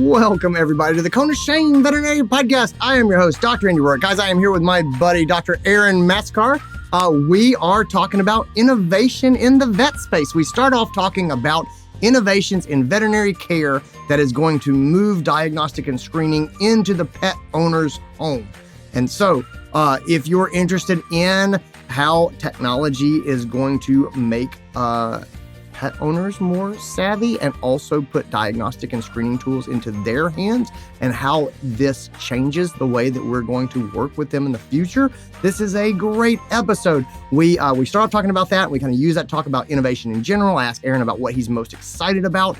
Welcome, everybody, to the Cone of Shame Veterinary Podcast. I am your host, Dr. Andy Roark. Guys, I am here with my buddy, Dr. Aaron Massecar. We are talking about innovation in the vet space. We start off talking about innovations in veterinary care that is going to move diagnostic and screening into the pet owner's home. And so, if you're interested in how technology is going to make pet owners more savvy and also put diagnostic and screening tools into their hands and how this changes the way that we're going to work with them in the future, this is a great episode. We start off talking about that. We kind of use that to talk about innovation in general. I asked Aaron about what he's most excited about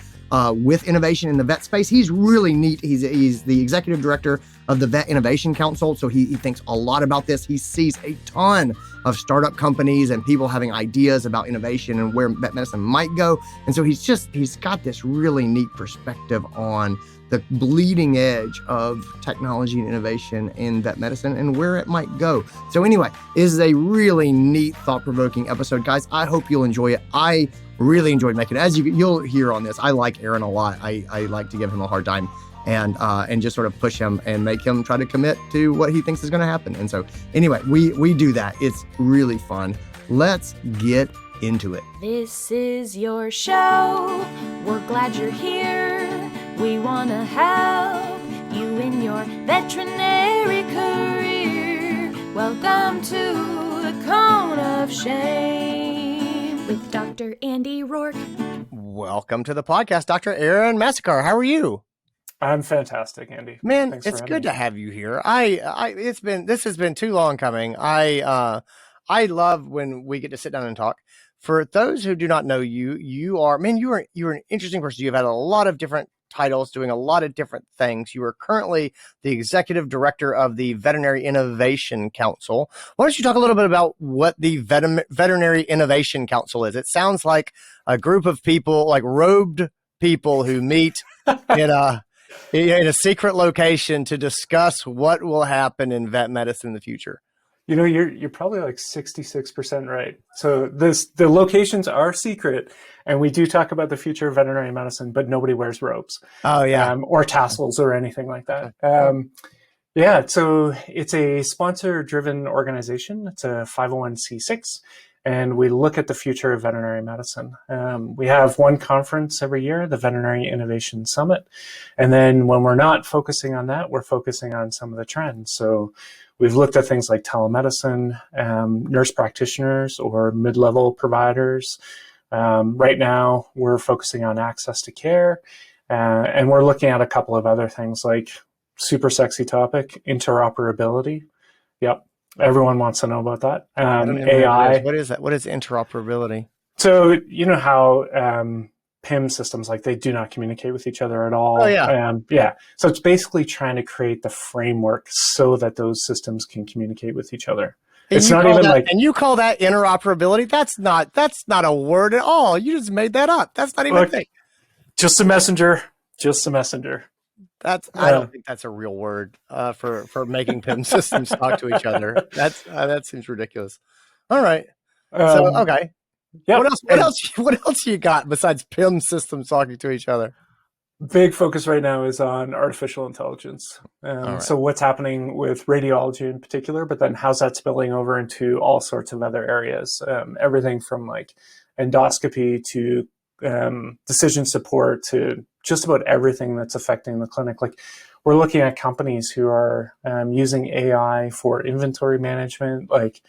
with innovation in the vet space. He's really neat. He's the executive director of the Veterinary Innovation Council, so he thinks a lot about this. He sees a ton of startup companies and people having ideas about innovation and where vet medicine might go. And so he's got this really neat perspective on the bleeding edge of technology and innovation in vet medicine and where it might go. So anyway, this is a really neat, thought-provoking episode, guys. I hope you'll enjoy it. I really enjoyed making it. As you'll hear on this, I like Aaron a lot. I like to give him a hard time and just sort of push him and make him try to commit to what he thinks is going to happen. And so anyway, we do that. It's really fun. Let's get into it. This is your show. We're glad you're here. We want to help you in your veterinary career. Welcome to the Cone of Shame with Dr. Andy Roark. Welcome to the podcast, Dr. Aaron Massecar. How are you? I'm fantastic, Andy. Man, it's good to have you here. This has been too long coming. I love when we get to sit down and talk. For those who do not know you, you're an interesting person. You've had a lot of different titles, doing a lot of different things. You are currently the executive director of the Veterinary Innovation Council. Why don't you talk a little bit about what the Veterinary Innovation Council is? It sounds like a group of people, like robed people who meet in a secret location to discuss what will happen in vet medicine in the future. You know, you're probably like 66% right. So the locations are secret, and we do talk about the future of veterinary medicine, but nobody wears robes. Oh yeah, or tassels or anything like that. So it's a sponsor-driven organization. It's a 501c6, and we look at the future of veterinary medicine. We have one conference every year, the Veterinary Innovation Summit, and then when we're not focusing on that, we're focusing on some of the trends. So we've looked at things like telemedicine, nurse practitioners or mid-level providers. Right now, we're focusing on access to care, and we're looking at a couple of other things like super sexy topic, interoperability. Yep, everyone wants to know about that. AI. What is that? What is interoperability? So you know how PIM systems, like they do not communicate with each other at all. Oh, yeah. So it's basically trying to create the framework so that those systems can communicate with each other. And it's not even like, and you call that interoperability? That's not a word at all. You just made that up. That's not even a thing. Just a messenger. I don't think that's a real word for making PIM systems talk to each other. That seems ridiculous. All right. So okay. Yeah. What else you got besides PIM systems talking to each other? Big focus right now is on artificial intelligence. Right. So what's happening with radiology in particular, but then how's that spilling over into all sorts of other areas? Everything from like endoscopy to decision support to just about everything that's affecting the clinic. Like we're looking at companies who are using AI for inventory management, like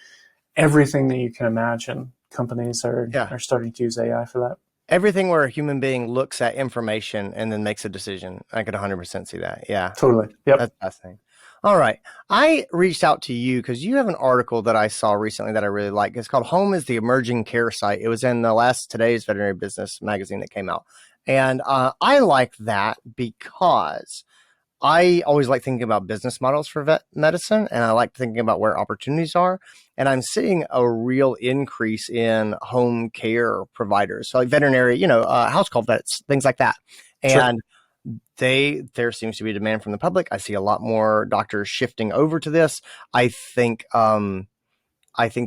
everything that you can imagine. Companies are starting to use AI for that. Everything where a human being looks at information and then makes a decision. I could 100% see that. Yeah. Totally. Yep. That's fascinating. All right. I reached out to you because you have an article that I saw recently that I really like. It's called Home is the Emerging Care Site. It was in today's Veterinary Business magazine that came out. And I like that because I always like thinking about business models for vet medicine, and I like thinking about where opportunities are. And I'm seeing a real increase in home care providers, so like veterinary, house call vets, things like that. And there seems to be a demand from the public. I see a lot more doctors shifting over to this. I think that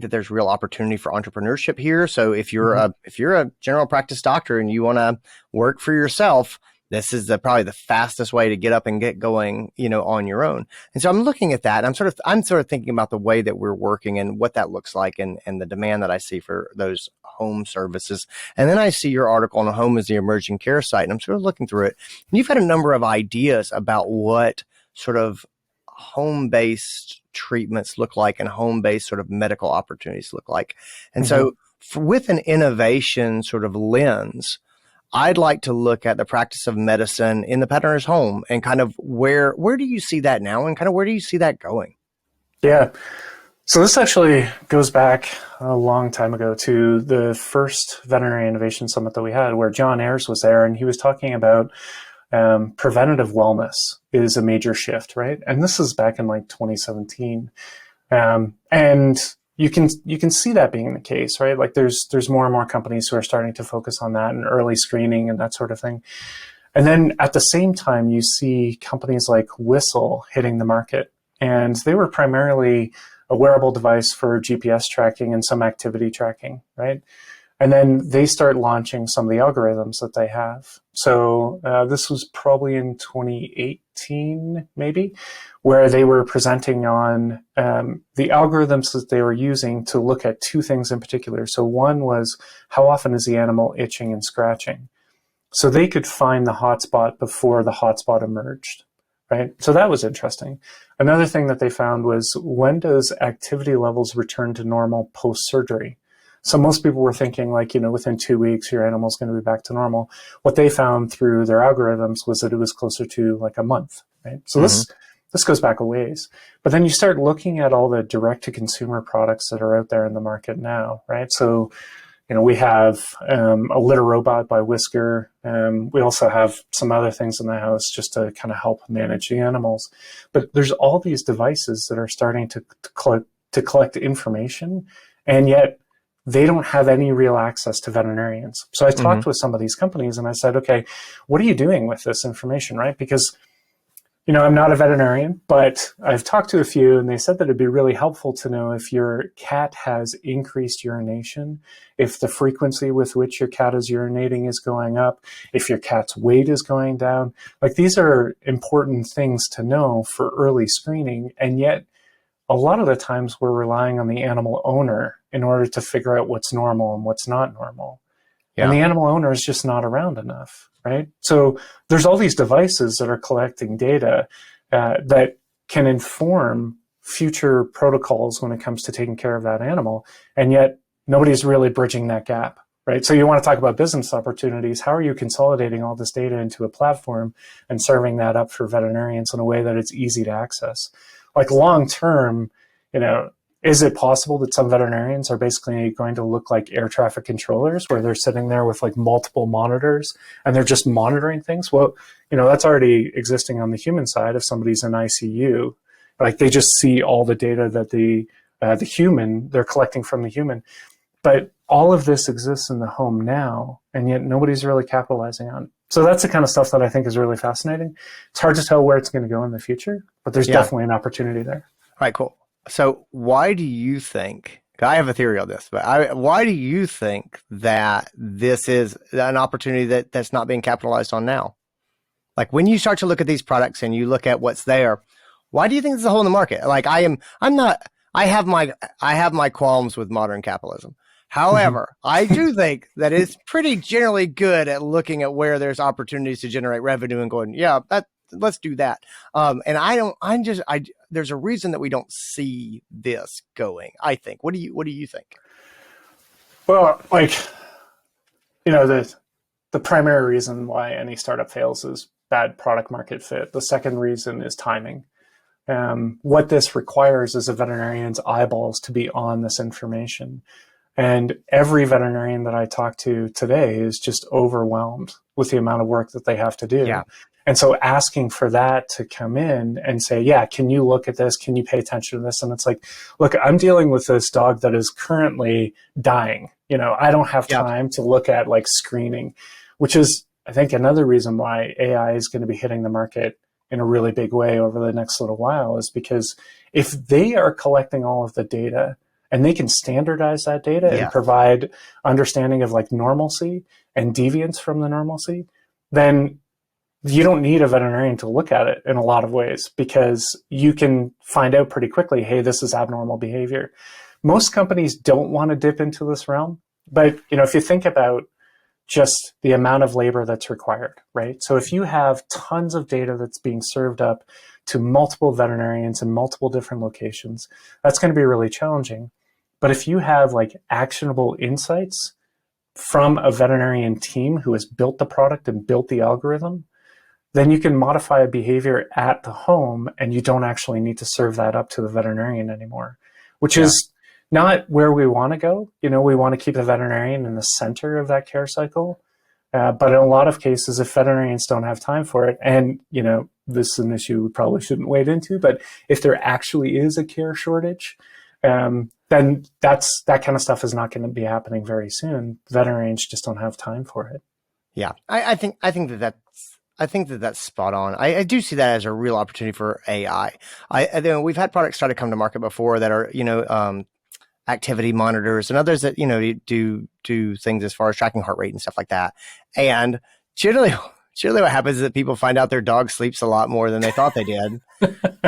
there's real opportunity for entrepreneurship here. So if you're a general practice doctor and you want to work for yourself, this is probably the fastest way to get up and get going, on your own. And so I'm looking at that. I'm sort of thinking about the way that we're working and what that looks like, and the demand that I see for those home services. And then I see your article on home as the emerging care site, and I'm sort of looking through it. And you've had a number of ideas about what sort of home-based treatments look like and home-based sort of medical opportunities look like. And so with an innovation sort of lens, I'd like to look at the practice of medicine in the pet owner's home and kind of where do you see that now, and kind of where do you see that going? Yeah. So this actually goes back a long time ago to the first Veterinary Innovation Summit that we had, where John Ayers was there, and he was talking about preventative wellness is a major shift, right? And this is back in like 2017. And you can see that being the case, right? Like there's more and more companies who are starting to focus on that and early screening and that sort of thing. And then at the same time, you see companies like Whistle hitting the market, and they were primarily a wearable device for GPS tracking and some activity tracking, right? And then they start launching some of the algorithms that they have. So this was probably in 2018, maybe, where they were presenting on the algorithms that they were using to look at two things in particular. So one was, how often is the animal itching and scratching? So they could find the hotspot before the hotspot emerged, right? So that was interesting. Another thing that they found was, when does activity levels return to normal post-surgery? So most people were thinking like, within 2 weeks, your animal's going to be back to normal. What they found through their algorithms was that it was closer to like a month, right? So this goes back a ways. But then you start looking at all the direct-to-consumer products that are out there in the market now, right? So, we have a litter robot by Whisker. We also have some other things in the house just to kind of help manage the animals. But there's all these devices that are starting to collect information, and yet they don't have any real access to veterinarians. So I talked with some of these companies and I said, okay, what are you doing with this information, right? Because, I'm not a veterinarian, but I've talked to a few, and they said that it'd be really helpful to know if your cat has increased urination, if the frequency with which your cat is urinating is going up, if your cat's weight is going down. Like, these are important things to know for early screening, and yet a lot of the times we're relying on the animal owner in order to figure out what's normal and what's not normal. Yeah. And the animal owner is just not around enough, right? So there's all these devices that are collecting data that can inform future protocols when it comes to taking care of that animal. And yet nobody's really bridging that gap, right? So you want to talk about business opportunities. How are you consolidating all this data into a platform and serving that up for veterinarians in a way that it's easy to access? Like, long term, is it possible that some veterinarians are basically going to look like air traffic controllers, where they're sitting there with like multiple monitors and they're just monitoring things? Well, that's already existing on the human side. If somebody's in ICU, like, they just see all the data that the human, they're collecting from the human. But all of this exists in the home now, and yet nobody's really capitalizing on it. So that's the kind of stuff that I think is really fascinating. It's hard to tell where it's going to go in the future, but there's definitely an opportunity there. All right, cool. So why do you think, I have a theory on this, but why do you think that this is an opportunity that's not being capitalized on now? Like, when you start to look at these products and you look at what's there, why do you think there's a hole in the market? Like, I have my qualms with modern capitalism. However, I do think that it's pretty generally good at looking at where there's opportunities to generate revenue and going, let's do that. And there's a reason that we don't see this going, I think. What do you think? Well, the primary reason why any startup fails is bad product market fit. The second reason is timing. What this requires is a veterinarian's eyeballs to be on this information. And every veterinarian that I talk to today is just overwhelmed with the amount of work that they have to do. Yeah. And so asking for that to come in and say, can you look at this? Can you pay attention to this? And it's like, look, I'm dealing with this dog that is currently dying. I don't have time to look at like screening, which is, I think, another reason why AI is going to be hitting the market in a really big way over the next little while, is because if they are collecting all of the data and they can standardize that data and provide understanding of like normalcy and deviance from the normalcy, then you don't need a veterinarian to look at it in a lot of ways, because you can find out pretty quickly, hey, this is abnormal behavior. Most companies don't want to dip into this realm, but if you think about just the amount of labor that's required, right? So if you have tons of data that's being served up to multiple veterinarians in multiple different locations, that's going to be really challenging. But if you have like actionable insights from a veterinarian team who has built the product and built the algorithm, then you can modify a behavior at the home and you don't actually need to serve that up to the veterinarian anymore, which is not where we want to go. We want to keep the veterinarian in the center of that care cycle. But in a lot of cases, if veterinarians don't have time for it, and, this is an issue we probably shouldn't wade into, but if there actually is a care shortage, then that kind of stuff is not going to be happening very soon. Veterinarians just don't have time for it. Yeah, I think that's spot on. I do see that as a real opportunity for AI. We've had products try to come to market before that are, activity monitors and others that, do things as far as tracking heart rate and stuff like that. And generally what happens is that people find out their dog sleeps a lot more than they thought they did.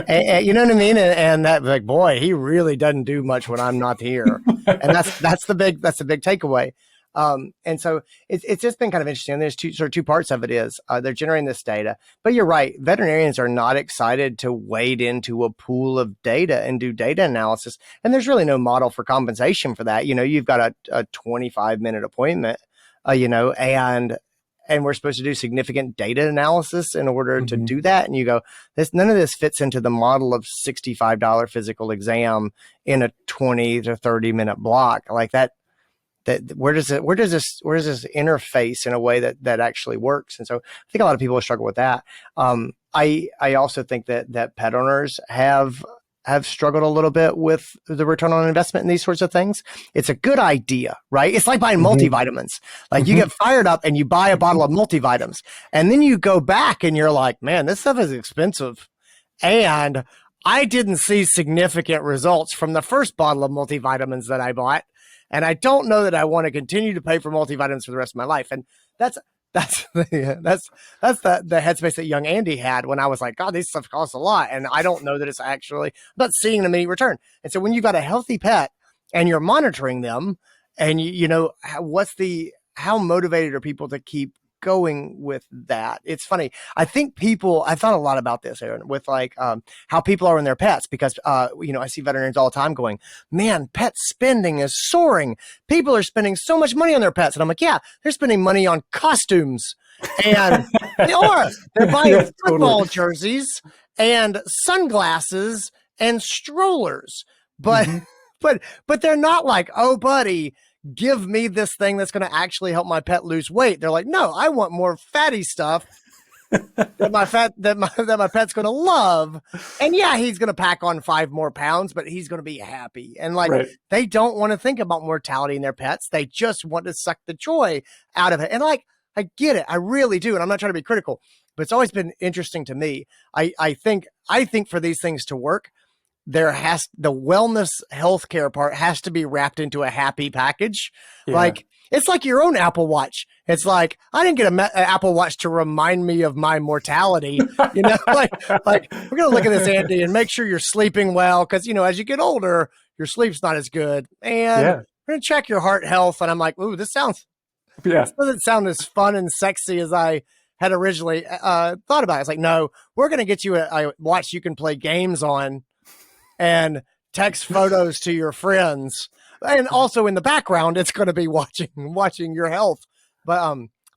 and, you know what I mean? And that, like, boy, he really doesn't do much when I'm not here. And that's the big takeaway. And so it's just been kind of interesting. There's two parts of it is, they're generating this data, but you're right. Veterinarians are not excited to wade into a pool of data and do data analysis. And there's really no model for compensation for that. You've got a 25-minute appointment, and we're supposed to do significant data analysis in order to do that. And you go, none of this fits into the model of $65 physical exam in a 20 to 30-minute block like that. Where does this interface in a way that actually works? And so I think a lot of people struggle with that. I also think that pet owners have struggled a little bit with the return on investment in these sorts of things. It's a good idea, right? It's like buying multivitamins. Like you get fired up and you buy a bottle of multivitamins, and then you go back and you're like, man, this stuff is expensive. And I didn't see significant results from the first bottle of multivitamins that I bought. And I don't know that I want to continue to pay for multivitamins for the rest of my life. And that's the headspace that young Andy had when I was like, God, these stuff costs a lot. And I don't know that it's actually, I'm not seeing an immediate return. And so when you've got a healthy pet and you're monitoring them and how motivated are people to keep going with that? It's funny. I think I thought a lot about this, Aaron, with like how people are in their pets, because I see veterinarians all the time going, man, pet spending is soaring. People are spending so much money on their pets. And I'm like, yeah, they're spending money on costumes, and they're buying football jerseys and sunglasses and strollers, but they're not like, oh buddy, give me this thing that's going to actually help my pet lose weight. They're like, no, I want more fatty stuff that my pet's going to love. And yeah, he's going to pack on 5 more pounds, but he's going to be happy. And They don't want to think about mortality in their pets. They just want to suck the joy out of it. And I get it. I really do. And I'm not trying to be critical, but it's always been interesting to me. I think for these things to work, the wellness healthcare part has to be wrapped into a happy package. Yeah. Like, it's like your own Apple Watch. It's like, I didn't get an Apple Watch to remind me of my mortality. Like we're going to look at this, Andy, and make sure you're sleeping well. Cause as you get older, your sleep's not as good. And we're going to check your heart health. And I'm like, ooh, this doesn't sound as fun and sexy as I had originally thought about it. It's like, no, we're going to get you a watch you can play games on and text photos to your friends. And also in the background, it's going to be watching your health. But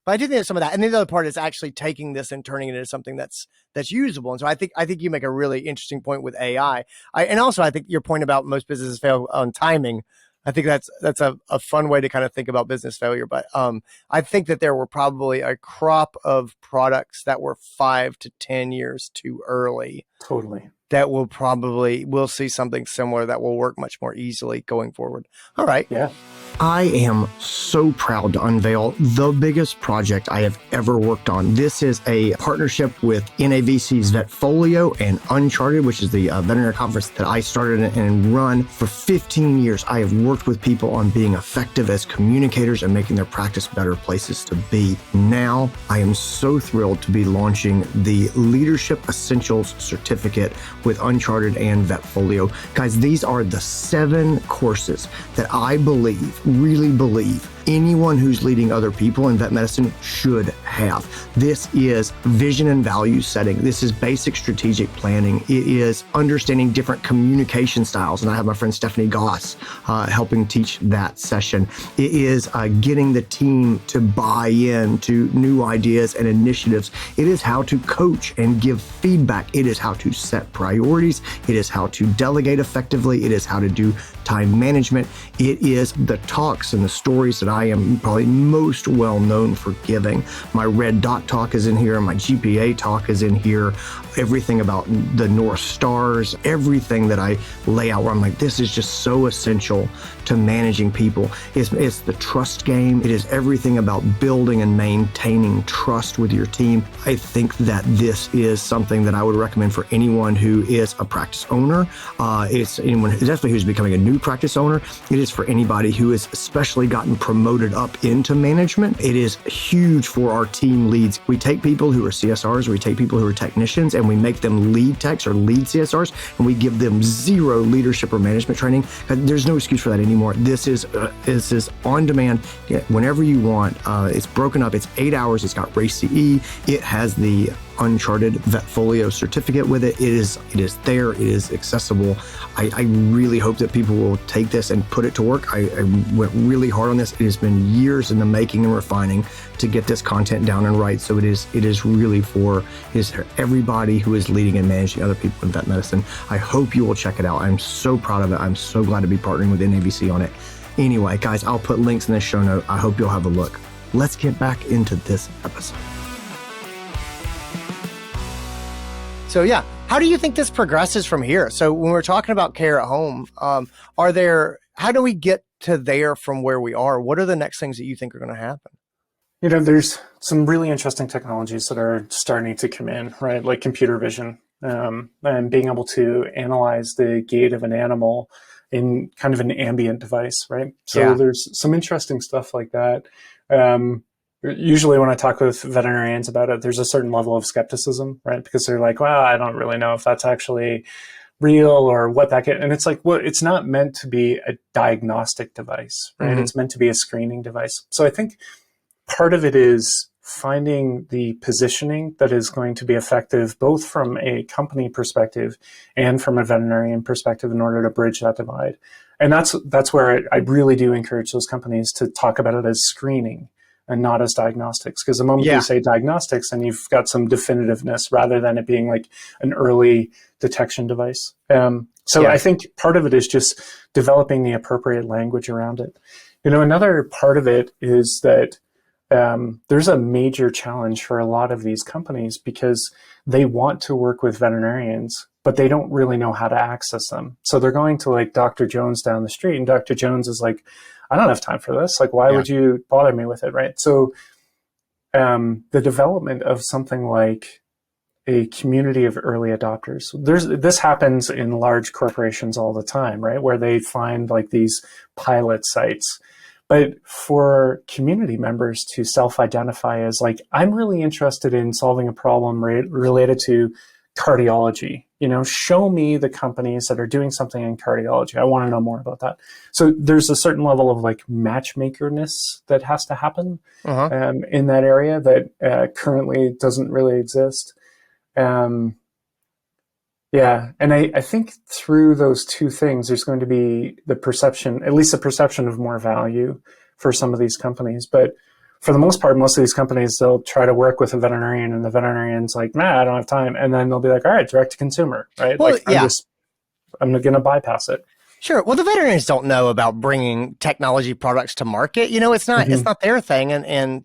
I do think there's some of that. And the other part is actually taking this and turning it into something that's usable. And so I think you make a really interesting point with AI. And also I think your point about most businesses fail on timing, I think that's a fun way to kind of think about business failure. But I think that there were probably a crop of products that were 5 to 10 years too early. Totally. That we'll see something similar that will work much more easily going forward. All right. Yeah. I am so proud to unveil the biggest project I have ever worked on. This is a partnership with NAVC's Vetfolio and Uncharted, which is the veterinary conference that I started and run for 15 years. I have worked with people on being effective as communicators and making their practice better places to be. Now, I am so thrilled to be launching the Leadership Essentials Certificate with Uncharted and Vetfolio. Guys, these are the 7 courses that I really believe anyone who's leading other people in vet medicine should have. This is vision and value setting. This is basic strategic planning. It is understanding different communication styles. And I have my friend Stephanie Goss helping teach that session. It is getting the team to buy in to new ideas and initiatives. It is how to coach and give feedback. It is how to set priorities. It is how to delegate effectively. It is how to do time management. It is the talks and the stories that I am probably most well known for giving. My red dot talk is in here. My GPA talk is in here. Everything about the North Stars, everything that I lay out where I'm like, this is just so essential to managing people. It's the trust game. It is everything about building and maintaining trust with your team. I think that this is something that I would recommend for anyone who is a practice owner. It's anyone definitely who's becoming a new practice owner. It is for anybody who has especially gotten promoted up into management. It is huge for our team leads. We take people who are CSRs, we take people who are technicians, and we make them lead techs or lead CSRs, and we give them zero leadership or management training. There's no excuse for that anymore. This is on demand whenever you want. It's broken up. It's 8 hours. It's got RACE CE. It has the Uncharted Vetfolio certificate with it. It is there. It is accessible. I really hope that people will take this and put it to work. I went really hard on this. It has been years in the making and refining to get this content down and right. So it is really for everybody who is leading and managing other people in vet medicine. I hope you will check it out. I'm so proud of it. I'm so glad to be partnering with NAVC on it. Anyway, guys, I'll put links in the show note. I hope you'll have a look. Let's get back into this episode. So yeah, how do you think this progresses from here? So when we're talking about care at home, how do we get to there from where we are? What are the next things that you think are going to happen? There's some really interesting technologies that are starting to come in, right? Like computer vision, and being able to analyze the gait of an animal in kind of an ambient device, right? So there's some interesting stuff like that. Usually when I talk with veterinarians about it, there's a certain level of skepticism, right? Because they're like, well, I don't really know if that's actually real or what that can, and it's like, well, it's not meant to be a diagnostic device, right? Mm-hmm. It's meant to be a screening device. So I think part of it is finding the positioning that is going to be effective, both from a company perspective and from a veterinarian perspective in order to bridge that divide. And that's where I really do encourage those companies to talk about it as screening and not as diagnostics. Because the moment you say diagnostics, then you've got some definitiveness rather than it being like an early detection device. I think part of it is just developing the appropriate language around it. Another part of it is that there's a major challenge for a lot of these companies because they want to work with veterinarians, but they don't really know how to access them. So they're going to like Dr. Jones down the street, and Dr. Jones is like, I don't have time for this. Like, why would you bother me with it, right? So the development of something like a community of early adopters, this happens in large corporations all the time, right? Where they find like these pilot sites. But for community members to self-identify as like, I'm really interested in solving a problem related to cardiology, show me the companies that are doing something in cardiology. I want to know more about that. So there's a certain level of like matchmakerness that has to happen in that area that currently doesn't really exist. And I think through those two things, there's going to be the perception of more value for some of these companies. But for the most part, most of these companies, they'll try to work with a veterinarian and the veterinarian's like, nah, I don't have time. And then they'll be like, all right, direct to consumer, right? Well, I'm going to bypass it. Sure. Well, the veterinarians don't know about bringing technology products to market. It's not their thing. I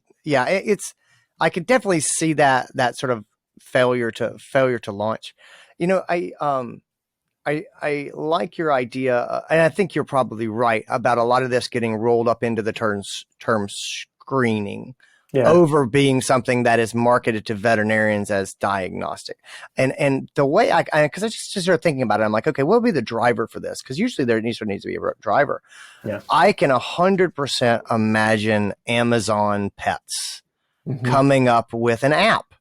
could definitely see that sort of failure to launch. I like your idea, and I think you're probably right about a lot of this getting rolled up into the term screening over being something that is marketed to veterinarians as diagnostic. And the way because I just started thinking about it, I'm like, okay, what would be the driver for this? Because usually there needs to be a driver. Yeah. I can 100% imagine Amazon Pets coming up with an app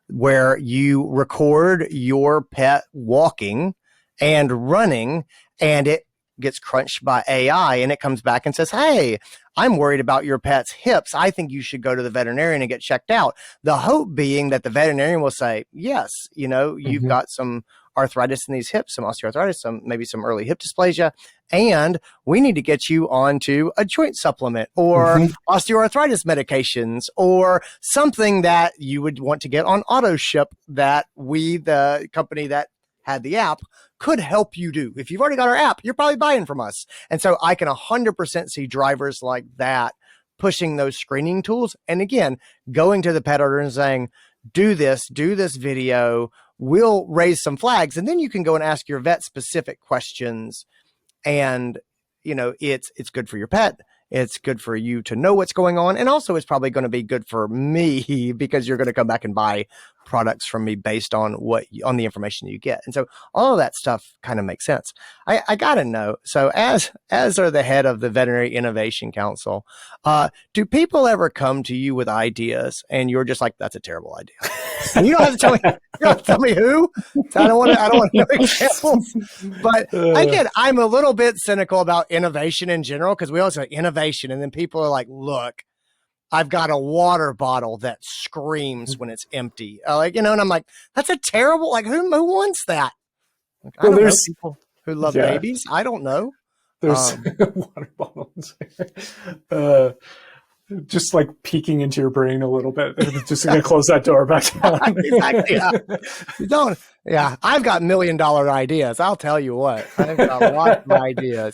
where you record your pet walking and running, and it gets crunched by AI, and it comes back and says, hey, I'm worried about your pet's hips. I think you should go to the veterinarian and get checked out. The hope being that the veterinarian will say, yes, you've got some arthritis in these hips, some osteoarthritis, maybe some early hip dysplasia, and we need to get you onto a joint supplement or osteoarthritis medications or something that you would want to get on auto ship that we, the company that had the app, could help you do. If you've already got our app, you're probably buying from us. And so I can 100% see drivers like that pushing those screening tools. And again, going to the pet owner and saying, do this video, we'll raise some flags. And then you can go and ask your vet specific questions. And, it's good for your pet. It's good for you to know what's going on. And also it's probably going to be good for me because you're going to come back and buy products from me based on on the information you get. And so all of that stuff kind of makes sense. I got to know. So as are the head of the Veterinary Innovation Council, do people ever come to you with ideas and you're just like, that's a terrible idea? And you don't have to tell me, who. I don't want to know examples. But again, I'm a little bit cynical about innovation in general because we always say innovation, and then people are like, look, I've got a water bottle that screams when it's empty. And I'm like, that's a terrible, who wants that? I don't know, people who love babies. I don't know. There's water bottles. Just peeking into your brain a little bit. Just going to close that door back down. Exactly. I've got $1 million ideas. I'll tell you what. I've got lots of ideas.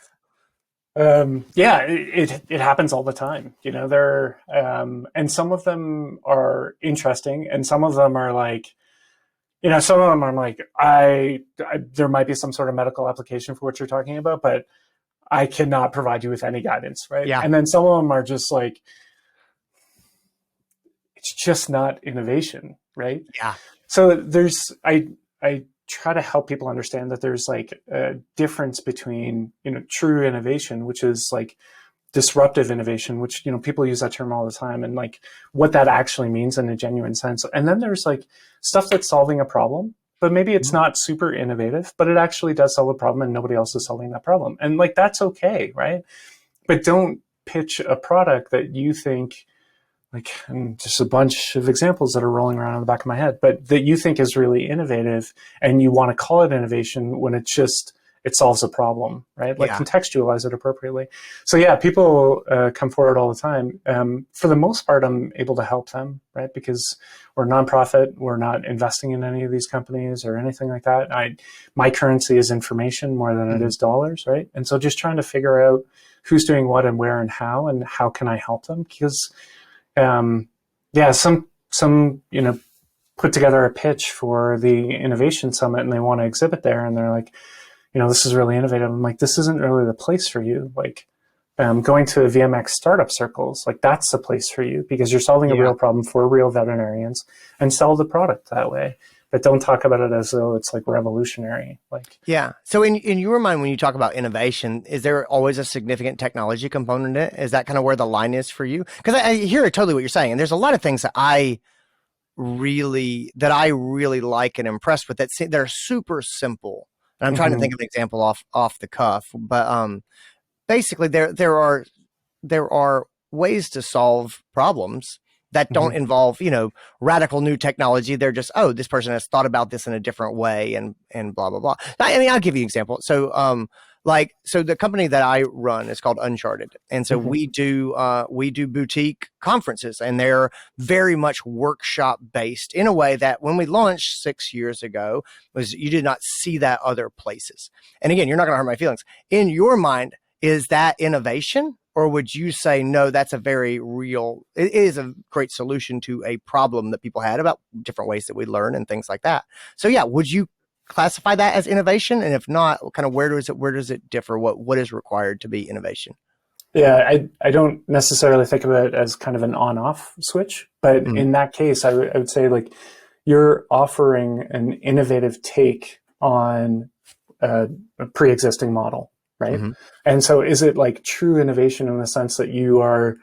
It happens all the time. And some of them are interesting, and some of them are some of them I'm like, there might be some sort of medical application for what you're talking about, but I cannot provide you with any guidance, right? Yeah. And then some of them are just it's just not innovation, right? Yeah. So I try to help people understand that there's a difference between, true innovation, which is disruptive innovation, which, people use that term all the time, and what that actually means in a genuine sense. And then there's stuff that's solving a problem, but maybe it's not super innovative, but it actually does solve a problem and nobody else is solving that problem. And that's okay, right? But don't pitch a product that you think, and just a bunch of examples that are rolling around in the back of my head, but that you think is really innovative and you want to call it innovation when it solves a problem, right? Contextualize it appropriately. So people come forward all the time. For the most part, I'm able to help them, right? Because we're a nonprofit. We're not investing in any of these companies or anything like that. My currency is information more than it is dollars, right? And so just trying to figure out who's doing what and where and how can I help them? Because some put together a pitch for the Innovation Summit and they want to exhibit there, and they're like, this is really innovative. I'm like, this isn't really the place for you. Going to VMX startup circles, that's the place for you because you're solving a real problem for real veterinarians, and sell the product that way. But don't talk about it as though it's revolutionary. So in your mind, when you talk about innovation, is there always a significant technology component in it? Is that kind of where the line is for you? Because I hear totally what you're saying, and there's a lot of things that I really like and impressed with that they're super simple. And I'm trying to think of an example off the cuff, but basically there are ways to solve problems that don't involve, radical new technology. They're just, this person has thought about this in a different way and blah, blah, blah. I'll give you an example. So, so the company that I run is called Uncharted. And so we do boutique conferences, and they're very much workshop based in a way that when we launched 6 years ago you did not see that other places. And again, you're not going to hurt my feelings. In your mind, is that innovation? Or would you say, no, that's it is a great solution to a problem that people had about different ways that we learn and things like that. So would you classify that as innovation? And if not, kind of where does it differ? What is required to be innovation? Yeah, I don't necessarily think of it as kind of an on-off switch, but in that case, I would say like you're offering an innovative take on a pre-existing model, right? And so is it like true innovation in the sense that you are,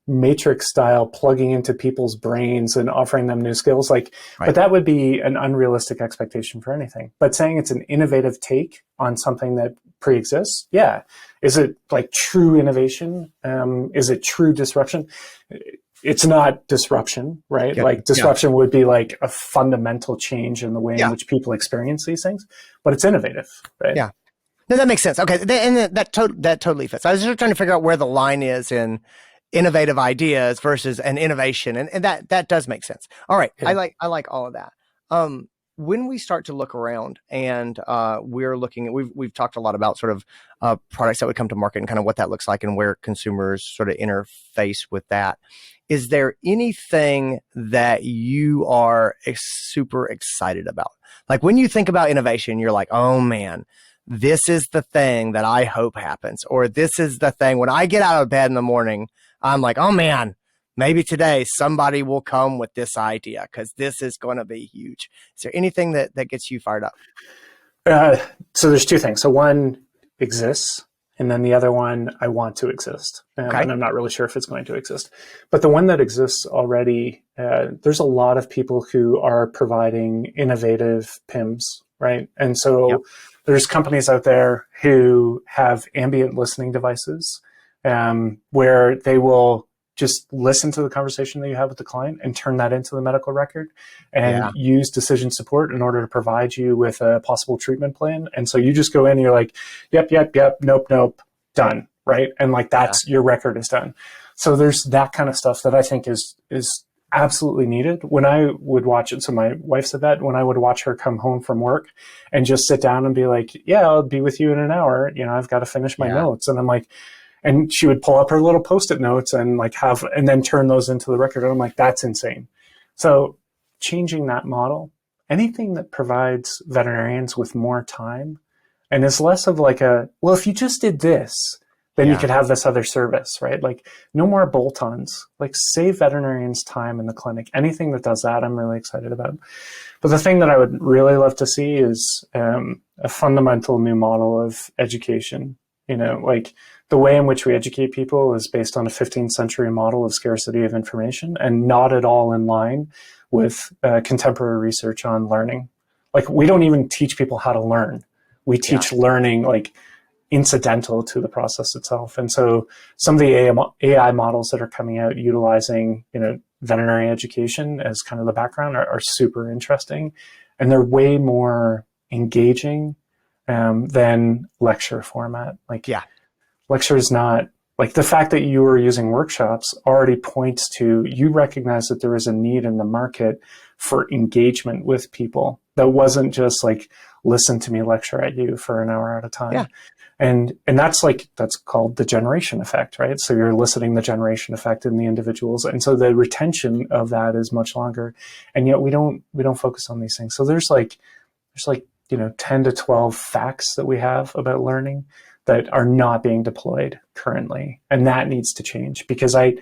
matrix style plugging into people's brains and offering them new skills? Like, but that would be an unrealistic expectation for anything. But saying it's an innovative take on something that pre-exists, yeah. Is it like true innovation? Is it true disruption? It's not disruption, right? Like disruption would be like a fundamental change in the way in which people experience these things, but it's innovative, right? Yeah. No, that makes sense. Okay. And that totally fits. I was just trying to figure out where the line is in innovative ideas versus an innovation. And that does make sense. All right. Yeah. I like all of that. When we start to look around and we're looking at, we've talked a lot about sort of products that would come to market and kind of what that looks like and where consumers sort of interface with that. Is there anything that you are super excited about? Like when you think about innovation, you're like, oh man, this is the thing that I hope happens, or this is the thing when I get out of bed in the morning, I'm like, oh man, maybe today somebody will come with this idea because this is going to be huge. Is there anything that gets you fired up? So there's two things. So one exists, and then the other one, I want to exist. And I'm not really sure if it's going to exist. But the one that exists already, there's a lot of people who are providing innovative PIMs, right? And so there's companies out there who have ambient listening devices where they will just listen to the conversation that you have with the client and turn that into the medical record and use decision support in order to provide you with a possible treatment plan. And so you just go in and you're like, yep, nope, done, right? And like that's your record is done. So there's that kind of stuff that I think is absolutely needed. When I would watch it, so my wife's a vet, when I would watch her come home from work and just sit down and be like, yeah, I'll be with you in an hour. I've got to finish my notes. And I'm like, and she would pull up her little Post-it notes and like and then turn those into the record. And I'm like, that's insane. So changing that model, anything that provides veterinarians with more time and is less of like well, if you just did this, then you could have this other service, right? Like no more bolt-ons, like save veterinarians time in the clinic. Anything that does that, I'm really excited about. But the thing that I would really love to see is a fundamental new model of education. Like the way in which we educate people is based on a 15th century model of scarcity of information and not at all in line with contemporary research on learning. Like we don't even teach people how to learn. We teach learning like incidental to the process itself. And so some of the AI models that are coming out utilizing, veterinary education as kind of the background are super interesting. And they're way more engaging than lecture format. Lecture is not, like the fact that you are using workshops already points to you recognize that there is a need in the market for engagement with people that wasn't just like, listen to me lecture at you for an hour at a time. Yeah. And that's called the generation effect, right? So you're eliciting the generation effect in the individuals. And so the retention of that is much longer. And yet we don't focus on these things. So there's 10 to 12 facts that we have about learning that are not being deployed currently. And that needs to change because I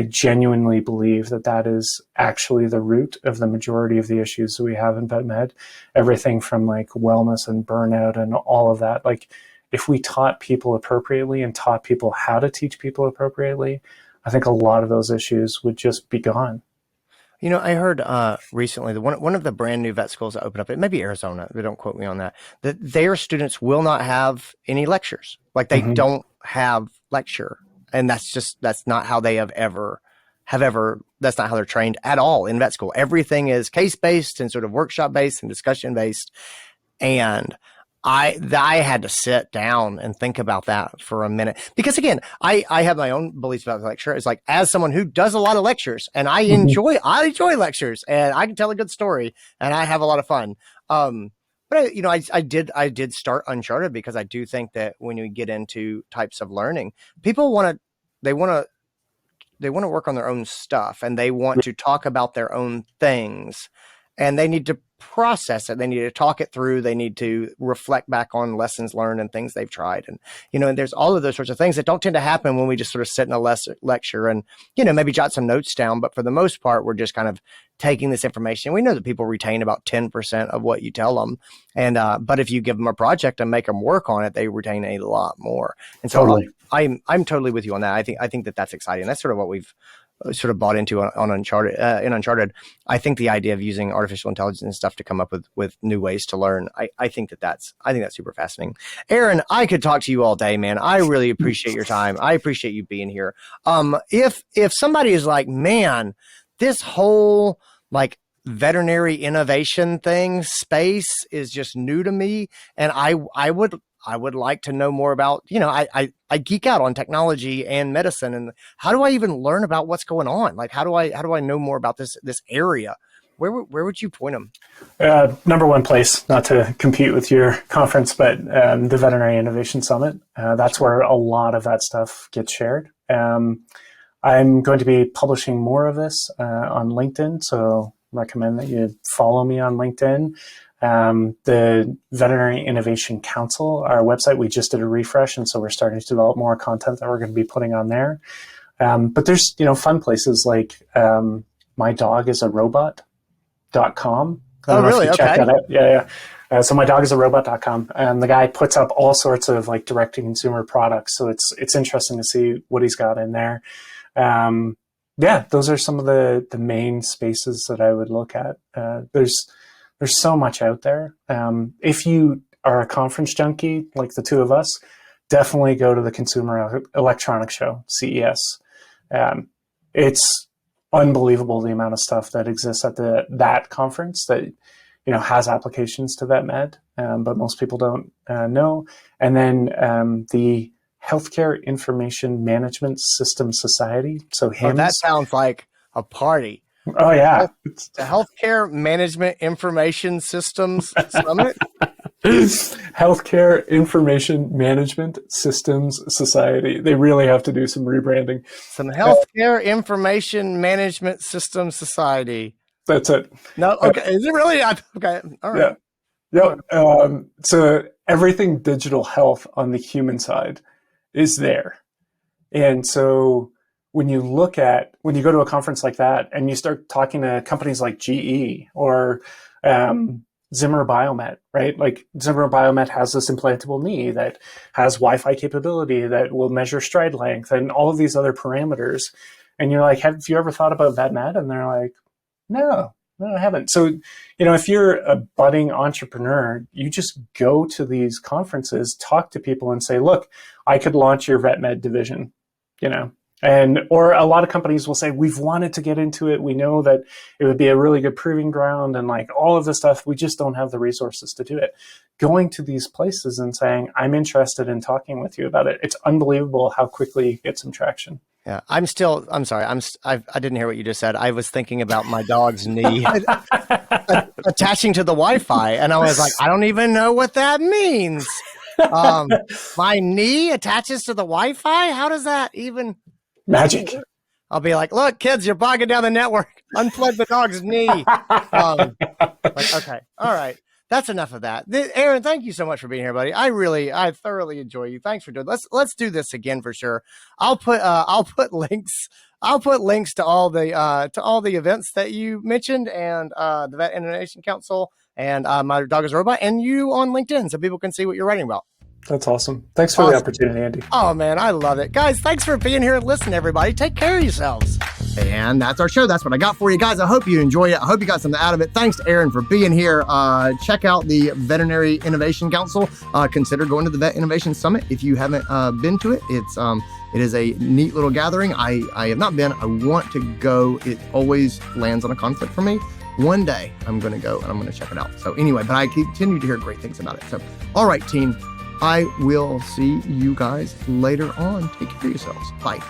genuinely believe that is actually the root of the majority of the issues that we have in vet med. Everything from like wellness and burnout and all of that. Like if we taught people appropriately and taught people how to teach people appropriately, I think a lot of those issues would just be gone. I heard recently that one of the brand new vet schools that opened up, it may be Arizona, but don't quote me on that their students will not have any lectures. Like they don't have lecture. And that's not how they have ever, that's not how they're trained at all in vet school. Everything is case-based and sort of workshop-based and discussion-based. And I had to sit down and think about that for a minute because again, I have my own beliefs about the lecture. It's like as someone who does a lot of lectures and I enjoy lectures and I can tell a good story and I have a lot of fun. But I did start Uncharted because I do think that when you get into types of learning, people want to work on their own stuff and they want to talk about their own things and they need to process it. They need to talk it through. They need to reflect back on lessons learned and things they've tried. And, and there's all of those sorts of things that don't tend to happen when we just sort of sit in a lecture and, maybe jot some notes down. But for the most part, we're just kind of taking this information. We know that people retain about 10% of what you tell them. And, but if you give them a project and make them work on it, they retain a lot more. And so Totally. I'm totally with you on that. I think that's exciting. That's sort of what we've sort of bought into on Uncharted. In Uncharted, I think the idea of using artificial intelligence and stuff to come up with new ways to learn, I think that's super fascinating. Aaron, I could talk to you all day, man. I really appreciate your time. I appreciate you being here. If somebody is like, man, this whole like veterinary innovation space is just new to me, and I would like to know more about, I geek out on technology and medicine, and how do I even learn about what's going on? Like, how do I know more about this area? Where would you point them? Number one place, not to compete with your conference, but the Veterinary Innovation Summit. That's where a lot of that stuff gets shared. I'm going to be publishing more of this on LinkedIn, so recommend that you follow me on LinkedIn. The Veterinary Innovation Council, our website, we just did a refresh, and so we're starting to develop more content that we're going to be putting on there. But there's, fun places like mydogisarobot.com. Oh, really? Okay. Yeah. So mydogisarobot.com, and the guy puts up all sorts of like direct-to-consumer products. So it's interesting to see what he's got in there. Those are some of the main spaces that I would look at. There's so much out there. If you are a conference junkie, like the two of us, definitely go to the Consumer Electronics Show, CES. It's unbelievable the amount of stuff that exists at that conference that has applications to vet med, but most people don't know. And then the Healthcare Information Management System Society. So HIMSS. Oh, that sounds like a party. Oh, yeah. The Healthcare Management Information Systems Summit. Healthcare Information Management Systems Society. They really have to do some rebranding. Some Healthcare Information Management Systems Society. That's it. No, okay. Is it really? Okay. All right. Yeah. So everything digital health on the human side is there. And so when you go to a conference like that and you start talking to companies like GE or Zimmer Biomet, right? Like Zimmer Biomet has this implantable knee that has Wi-Fi capability that will measure stride length and all of these other parameters. And you're like, have you ever thought about vet med? And they're like, no, I haven't. So, if you're a budding entrepreneur, you just go to these conferences, talk to people and say, look, I could launch your vet med division, or a lot of companies will say, we've wanted to get into it. We know that it would be a really good proving ground and like all of this stuff. We just don't have the resources to do it. Going to these places and saying, I'm interested in talking with you about it. It's unbelievable how quickly you get some traction. Yeah, I'm sorry. I didn't hear what you just said. I was thinking about my dog's knee attaching to the Wi-Fi, and I was like, I don't even know what that means. My knee attaches to the Wi-Fi? How does that even? Magic. I'll be like, look, kids, you're bogging down the network. Unplug the dog's knee. Okay. All right. That's enough of that. Aaron, thank you so much for being here, buddy. I thoroughly enjoy you. Thanks for doing it. Let's do this again for sure. I'll put links to all the events that you mentioned and the Veterinary Innovation Council and My Dog is a Robot and you on LinkedIn so people can see what you're writing about. That's awesome. Thanks for the opportunity, Andy. Oh, man, I love it. Guys, thanks for being here and listening, everybody. Take care of yourselves. And that's our show. That's what I got for you guys. I hope you enjoy it. I hope you got something out of it. Thanks to Aaron for being here. Check out the Veterinary Innovation Council. Consider going to the Vet Innovation Summit if you haven't been to it. It is a neat little gathering. I have not been. I want to go. It always lands on a conflict for me. One day I'm going to go and I'm going to check it out. So anyway, but I continue to hear great things about it. So, all right, team. I will see you guys later on. Take care of yourselves. Bye.